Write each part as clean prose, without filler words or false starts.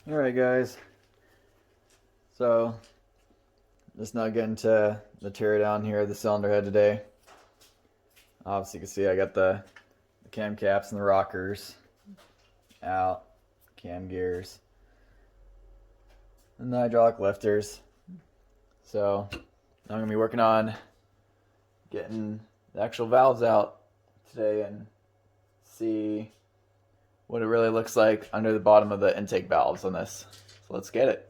Alright guys, so just now getting to the tear down here of the cylinder head today. Obviously you can see I got the cam caps and the rockers out, cam gears, and the hydraulic lifters. So I'm going to be working on getting the actual valves out today and see what it really looks like under the bottom of the intake valves on this. So let's get it.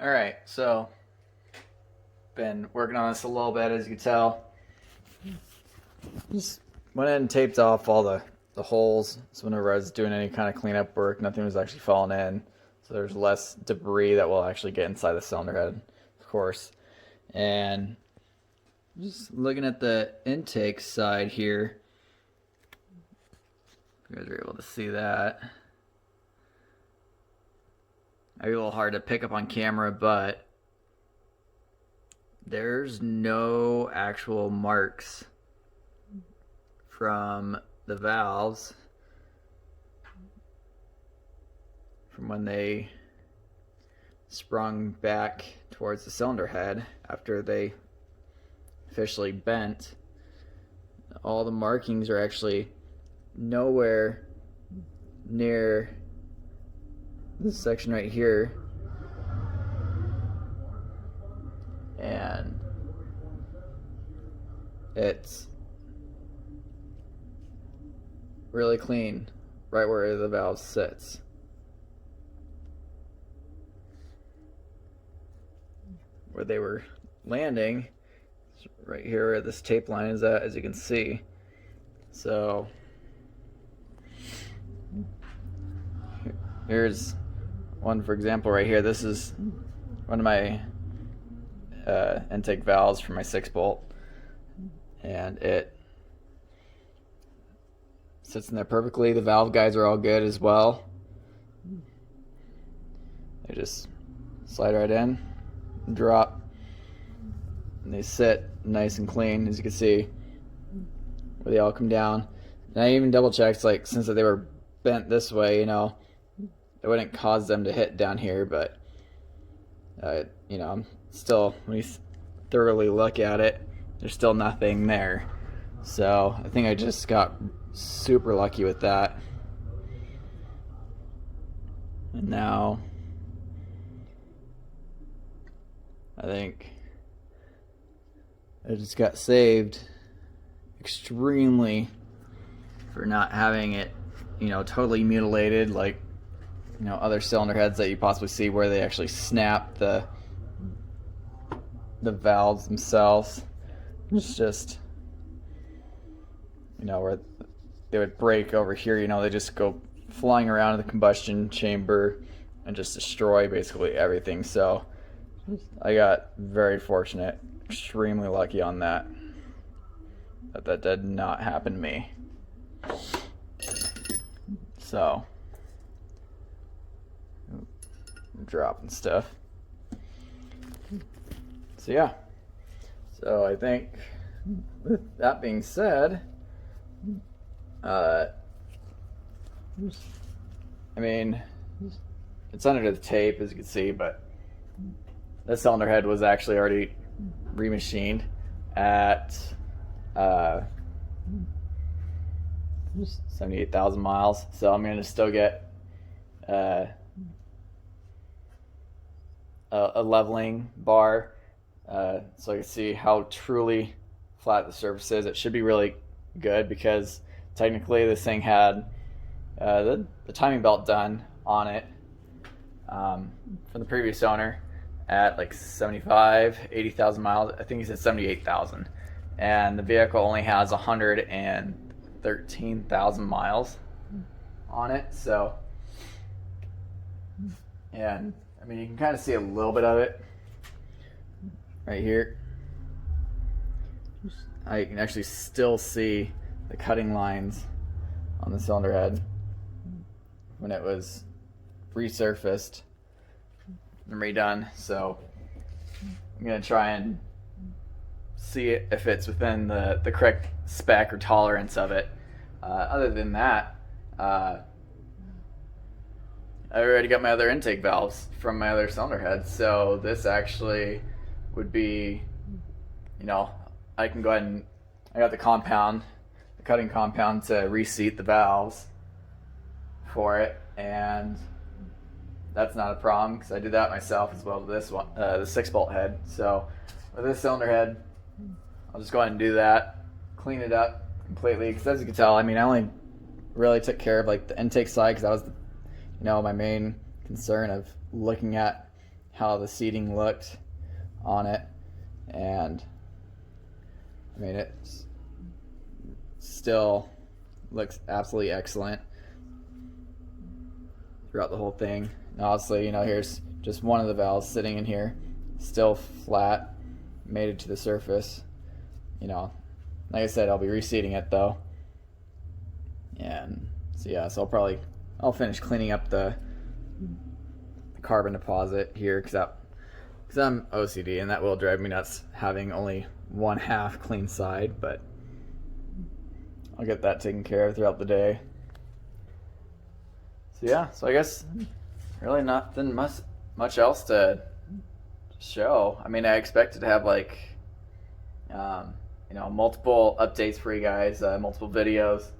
Alright, so been working on this a little bit, as you can tell. Just went in and taped off all the holes. So whenever I was doing any kind of cleanup work, nothing was actually falling in. So there's less debris that will actually get inside the cylinder head, of course. And just looking at the intake side here, if you guys are able to see that. Maybe a little hard to pick up on camera, but there's no actual marks from the valves from when they sprung back towards the cylinder head after they officially bent. All the markings are actually nowhere near this section right here, and it's really clean right where the valve sits. Where they were landing, right here where this tape line is at, as you can see. So here's one, for example, right here. This is one of my intake valves for my 6-bolt, and it sits in there perfectly. The valve guides are all good as well. They just slide right in and drop, and they sit nice and clean, as you can see, where they all come down. And I even double checked, like, since they were bent this way, you know, it wouldn't cause them to hit down here, but you know, I'm still, when you thoroughly look at it, there's still nothing there. So I think I just got super lucky with that. And now I think I just got saved extremely for not having it, you know, totally mutilated like, you know, other cylinder heads that you possibly see where they actually snap the valves themselves. It's just, you know, where they would break over here, you know, they just go flying around in the combustion chamber and just destroy basically everything. So I got very fortunate, extremely lucky on that did not happen to me. So dropping stuff. So yeah, so I think with that being said, I mean, it's under the tape, as you can see, but the cylinder head was actually already remachined at 78,000 miles. So I'm going to still get a leveling bar, so I can see how truly flat the surface is. It should be really good because technically this thing had the timing belt done on it from the previous owner at like 80,000 miles. I think he said 78,000, and the vehicle only has 113,000 miles on it. So, and I mean, you can kind of see a little bit of it right here. I can actually still see the cutting lines on the cylinder head when it was resurfaced and redone. So I'm gonna try and see if it's within the correct spec or tolerance of it. Other than that, I already got my other intake valves from my other cylinder head, so this actually would be, I can go ahead and I got the cutting compound to reseat the valves for it, and that's not a problem because I did that myself as well with this one, the 6-bolt head. So with this cylinder head, I'll just go ahead and do that, clean it up completely, because as you can tell, I mean, I only really took care of like the intake side because that was my main concern of looking at how the seating looked on it. And I mean, it still looks absolutely excellent throughout the whole thing. And obviously, here's just one of the valves sitting in here, still flat, made it to the surface. Like I said, I'll be reseating it though. And so yeah, so I'll finish cleaning up the carbon deposit here because I'm OCD and that will drive me nuts having only one half clean side, but I'll get that taken care of throughout the day. So yeah, so I guess really nothing much else to show. I mean, I expected to have like multiple updates for you guys, multiple videos.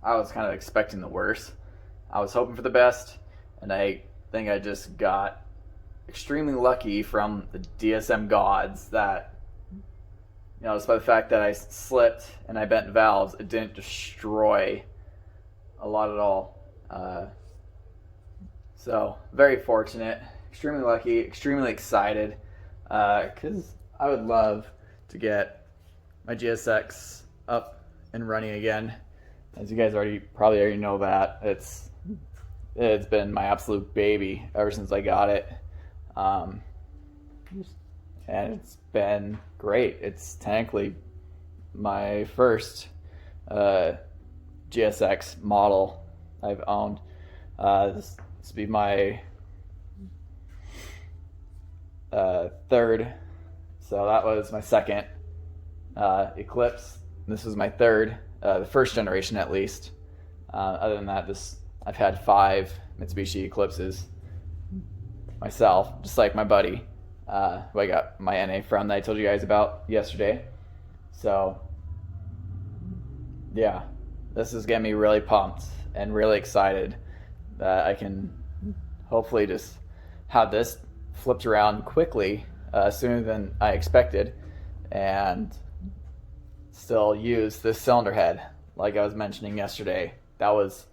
I was kind of expecting the worst. I was hoping for the best, and I think I just got extremely lucky from the DSM gods that, despite the fact that I slipped and I bent valves, it didn't destroy a lot at all. So very fortunate, extremely lucky, extremely excited, because I would love to get my GSX up and running again. As you guys probably already know, that it's been my absolute baby ever since I got it, and it's been great. It's technically my first GSX model I've owned. This will be my third. So that was my second Eclipse. This was my third, the first generation at least. Other than that, I've had 5 Mitsubishi Eclipses myself, just like my buddy, who I got my NA from that I told you guys about yesterday. So yeah, this is getting me really pumped and really excited that I can hopefully just have this flipped around quickly, sooner than I expected, and still use this cylinder head like I was mentioning yesterday. That was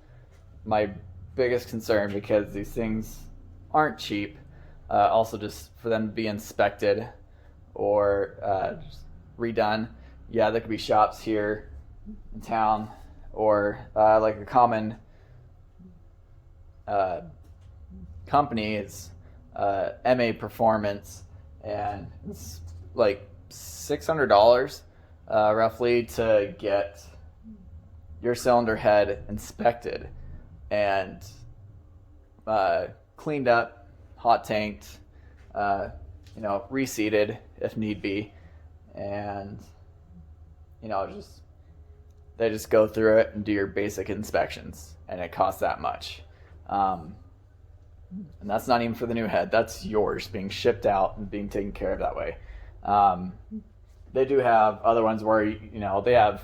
my biggest concern because these things aren't cheap. Also, just for them to be inspected or just redone. Yeah, there could be shops here in town, or like a common company is MA Performance, and it's like $600 roughly to get your cylinder head inspected and cleaned up, hot tanked, reseated if need be, and they just go through it and do your basic inspections, and it costs that much. And that's not even for the new head. That's yours being shipped out and being taken care of that way. They do have other ones where they have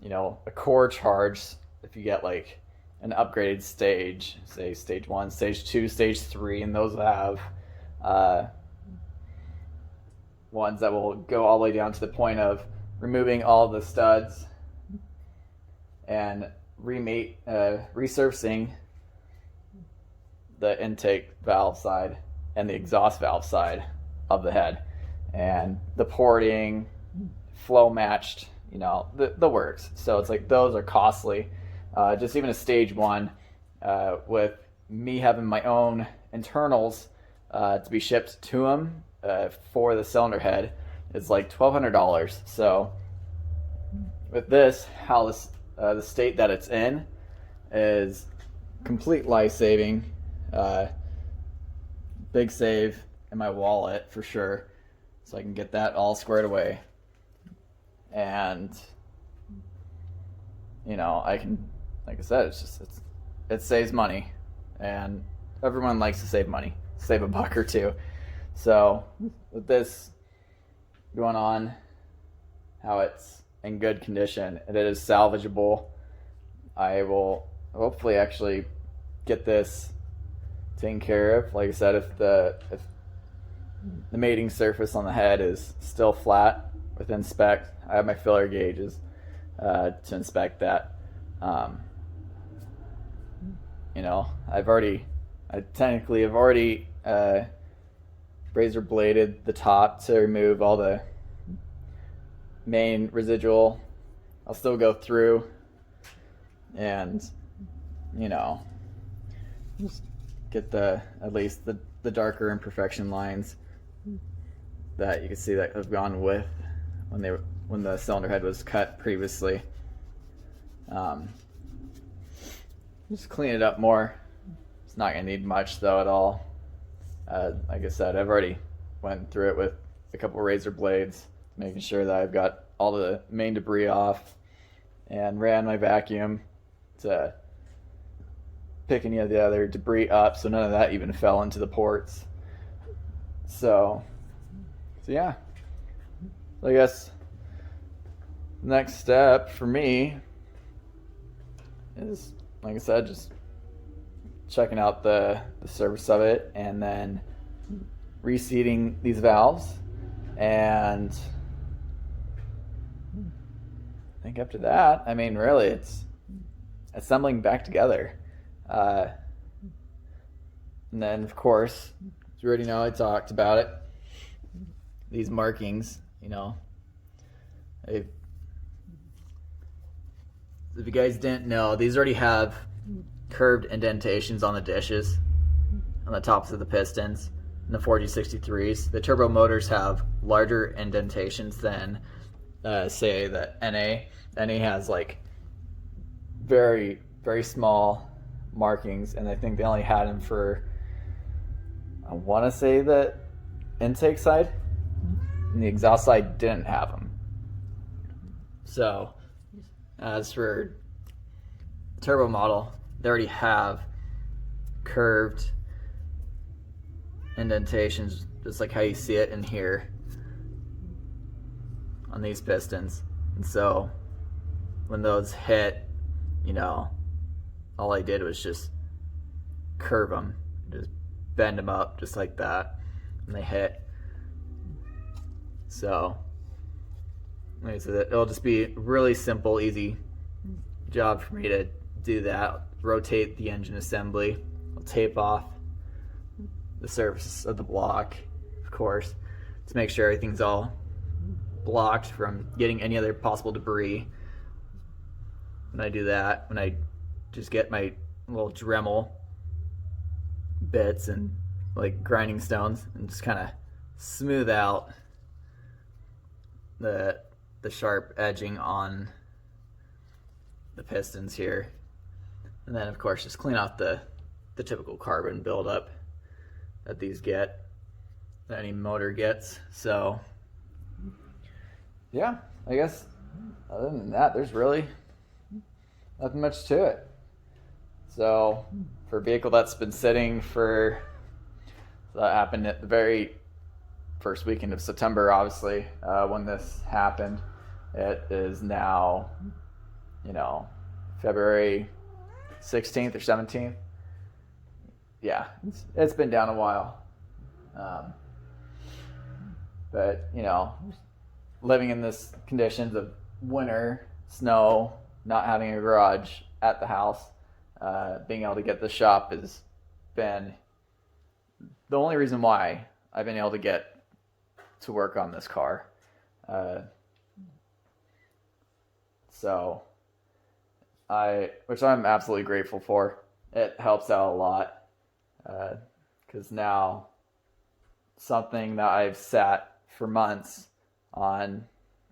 a core charge if you get like an upgraded stage, say stage 1, stage 2, stage 3, and those have ones that will go all the way down to the point of removing all the studs and resurfacing the intake valve side and the exhaust valve side of the head, and the porting, flow matched, the works. So it's like those are costly. Just even a stage 1, with me having my own internals to be shipped to them for the cylinder head, is like $1,200. So with this, how this the state that it's in is complete life saving. Big save in my wallet for sure, so I can get that all squared away. And I can, like I said, it saves money, and everyone likes to save money, save a buck or two. So with this going on, how it's in good condition, and it is salvageable, I will hopefully actually get this taken care of. Like I said, if the mating surface on the head is still flat within spec, I have my filler gauges to inspect that. I technically have already razor bladed the top to remove all the main residual. I'll still go through and just get at least the darker imperfection lines that you can see that have gone with when the cylinder head was cut previously. Just clean it up more. It's not gonna need much though at all. Like I said, I've already went through it with a couple razor blades, making sure that I've got all the main debris off, and ran my vacuum to pick any of the other debris up, so none of that even fell into the ports. So yeah, I guess the next step for me is, like I said, just checking out the service of it, and then reseating these valves, and I think after that, really it's assembling back together. And then, of course, as you already know, I talked about it, these markings, if you guys didn't know, these already have curved indentations on the dishes, on the tops of the pistons, in the 4G63s. The turbo motors have larger indentations than, say, the NA. NA has like very, very small markings, and I think they only had them for, I want to say, the intake side, and the exhaust side didn't have them. So as for the turbo model, they already have curved indentations, just like how you see it in here on these pistons. And so when those hit, all I did was just curve them, just bend them up just like that, and they hit. So like I said, it'll just be a really simple, easy job for me to do that. Rotate the engine assembly. I'll tape off the surface of the block, of course, to make sure everything's all blocked from getting any other possible debris. When I do that, when I just get my little Dremel bits and like grinding stones and just kind of smooth out the sharp edging on the pistons here, and then of course just clean off the typical carbon buildup that these get, that any motor gets. So yeah, I guess other than that, there's really nothing much to it. So for a vehicle that's been sitting for, so that happened at the very first weekend of September, obviously, when this happened. It is now, February 16th or 17th. Yeah, it's been down a while. But, you know, living in this conditions of winter, snow, not having a garage at the house, being able to get the shop has been the only reason why I've been able to get to work on this car. Which I'm absolutely grateful for. It helps out a lot, because now something that I've sat for months on,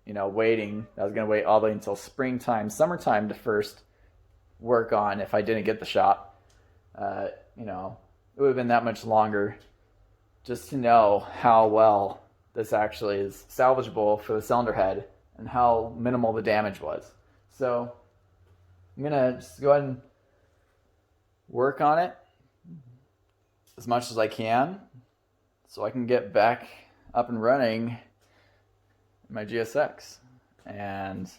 you know, waiting. I was going to wait all the way until springtime, summertime to first work on if I didn't get the shop. You know, it would have been that much longer just to know how well this actually is salvageable for the cylinder head and how minimal the damage was. So I'm going to just go ahead and work on it as much as I can so I can get back up and running my GSX and,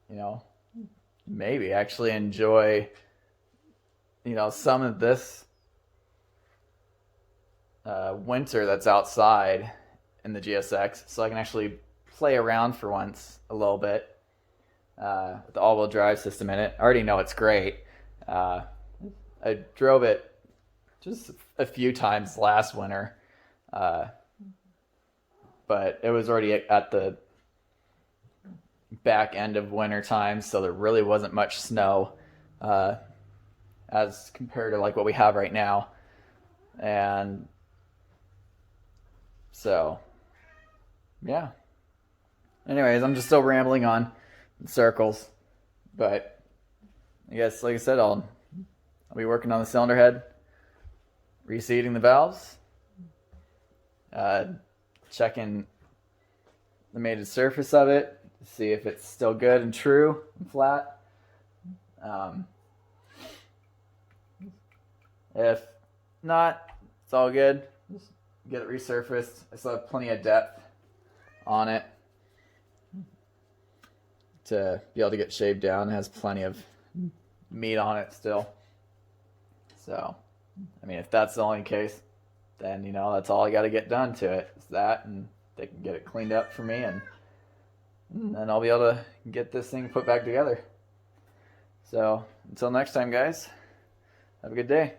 you know, maybe actually enjoy, you know, some of this winter that's outside in the GSX, so I can actually play around for once a little bit with the all-wheel drive system in it. I already know it's great. I drove it just a few times last winter, but it was already at the back end of winter time, so there really wasn't much snow as compared to like what we have right now. And so, yeah. Anyways, I'm just still rambling on in circles, but I guess, like I said, I'll be working on the cylinder head, reseating the valves, checking the mated surface of it to see if it's still good and true and flat. If not, it's all good. Just get it resurfaced. I still have plenty of depth on it to be able to get shaved down. It has plenty of meat on it still. So, I mean, if that's the only case, then, you know, that's all I got to get done to it. Is that, and they can get it cleaned up for me, and then I'll be able to get this thing put back together. So, until next time, guys, have a good day.